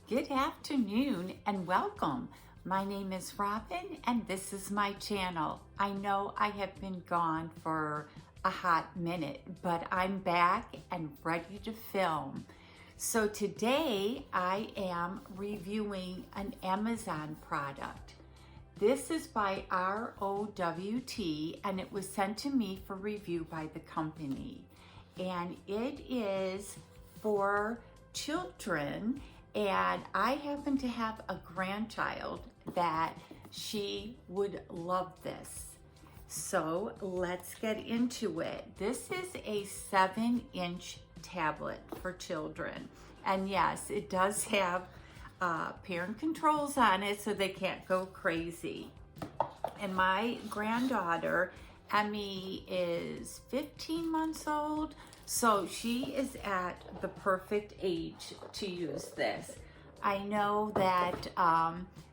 Good afternoon and welcome. My name is Robyn and this is my channel. I know I have been gone for a hot minute, but I'm back and ready to film. So today I am reviewing an Amazon product. This is by ROWT and it was sent to me for review by the company. And it is for children, and I happen to have a grandchild that she would love this. So let's get into it. This is a 7-inch tablet for children. And yes, it does have parent controls on it so they can't go crazy. And my granddaughter, Emmy, is 15 months old. So she is at the perfect age to use this. I know that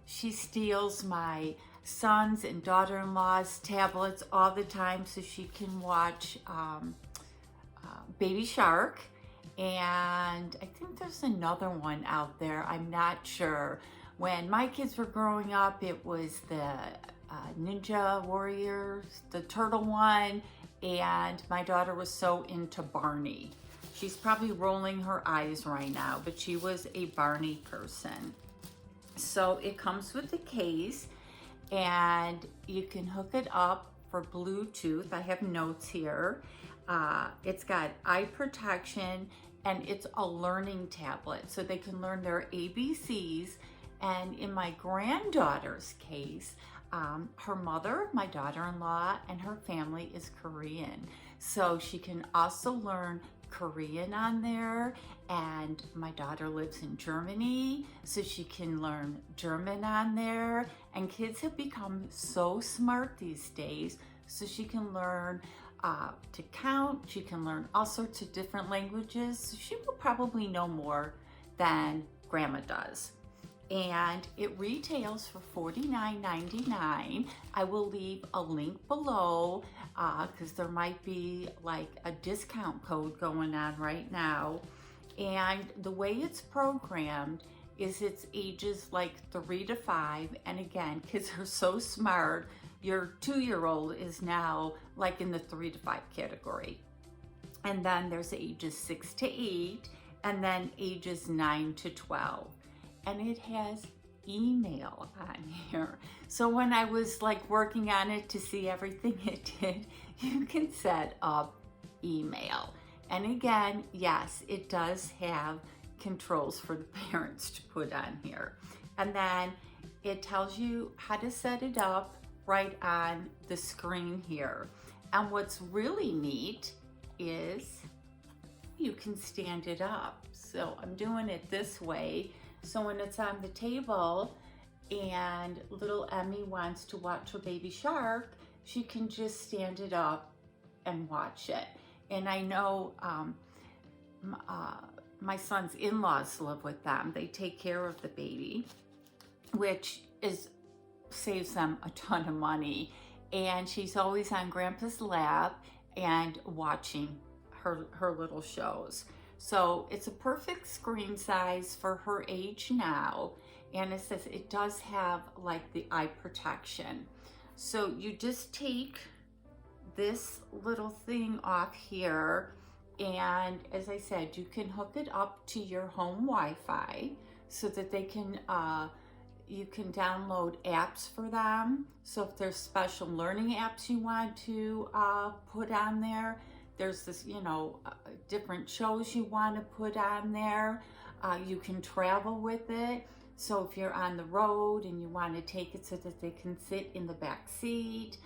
she steals my sons and daughter-in-law's tablets all the time so she can watch Baby Shark. And I think there's another one out there, I'm not sure. When my kids were growing up, it was the Ninja Warriors, the turtle one, and my daughter was so into Barney. She's probably rolling her eyes right now, but she was a Barney person. So it comes with the case, and you can hook it up for Bluetooth. I have notes here. It's got eye protection, and it's a learning tablet, so they can learn their ABCs. And in my granddaughter's case, her mother, my daughter-in-law, and her family is Korean. So she can also learn Korean on there, and my daughter lives in Germany, so she can learn German on there. And kids have become so smart these days, so she can learn to count, she can learn all sorts of different languages. So she will probably know more than Grandma does. And it retails for $49.99. I will leave a link below because there might be like a discount code going on right now. And the way it's programmed is it's ages like 3 to 5. And again, kids are so smart. Your 2-year-old is now like in the 3 to 5 category. And then there's ages 6 to 8, and then ages 9 to 12. And it has email on here. So when I was like working on it to see everything it did, you can set up email. And again, yes, it does have controls for the parents to put on here. And then it tells you how to set it up right on the screen here. And what's really neat is you can stand it up. So I'm doing it this way. So when it's on the table and little Emmy wants to watch her Baby Shark, she can just stand it up and watch it. And I know my son's in-laws live with them. They take care of the baby, which saves them a ton of money. And she's always on Grandpa's lap and watching her little shows. So it's a perfect screen size for her age now. And it says it does have like the eye protection. So you just take this little thing off here. And as I said, you can hook it up to your home Wi-Fi so that they can, you can download apps for them. So if there's special learning apps you want to put on there, there's this, different shows you want to put on there. You can travel with it. So if you're on the road and you want to take it so that they can sit in the back seat.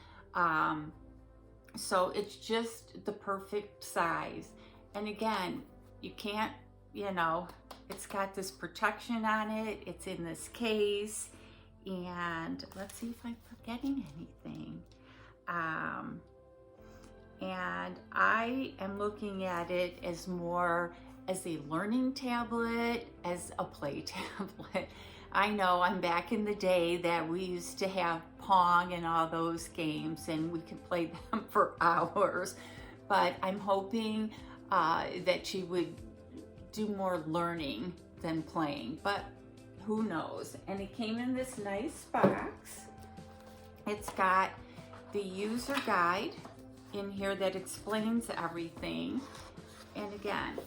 So it's just the perfect size. And again, you can't, it's got this protection on it. It's in this case. And let's see if I'm forgetting anything. And I am looking at it as more as a learning tablet, as a play tablet. I know I'm back in the day that we used to have Pong and all those games, and we could play them for hours. But I'm hoping that she would do more learning than playing. But who knows? And it came in this nice box. It's got the user guide in here that explains everything. And again,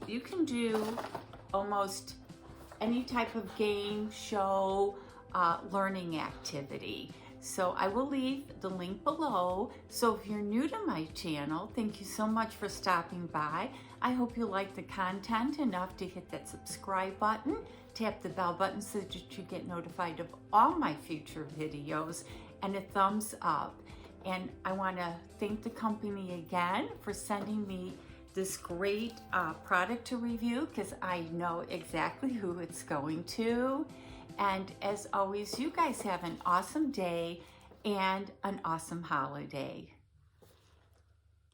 you can do almost any type of game, show, learning activity. So I will leave the link below. So if you're new to my channel, thank you so much for stopping by. I hope you like the content enough to hit that subscribe button, tap the bell button so that you get notified of all my future videos, and a thumbs up. And I want to thank the company again for sending me this great product to review, because I know exactly who it's going to. And as always, you guys have an awesome day and an awesome holiday.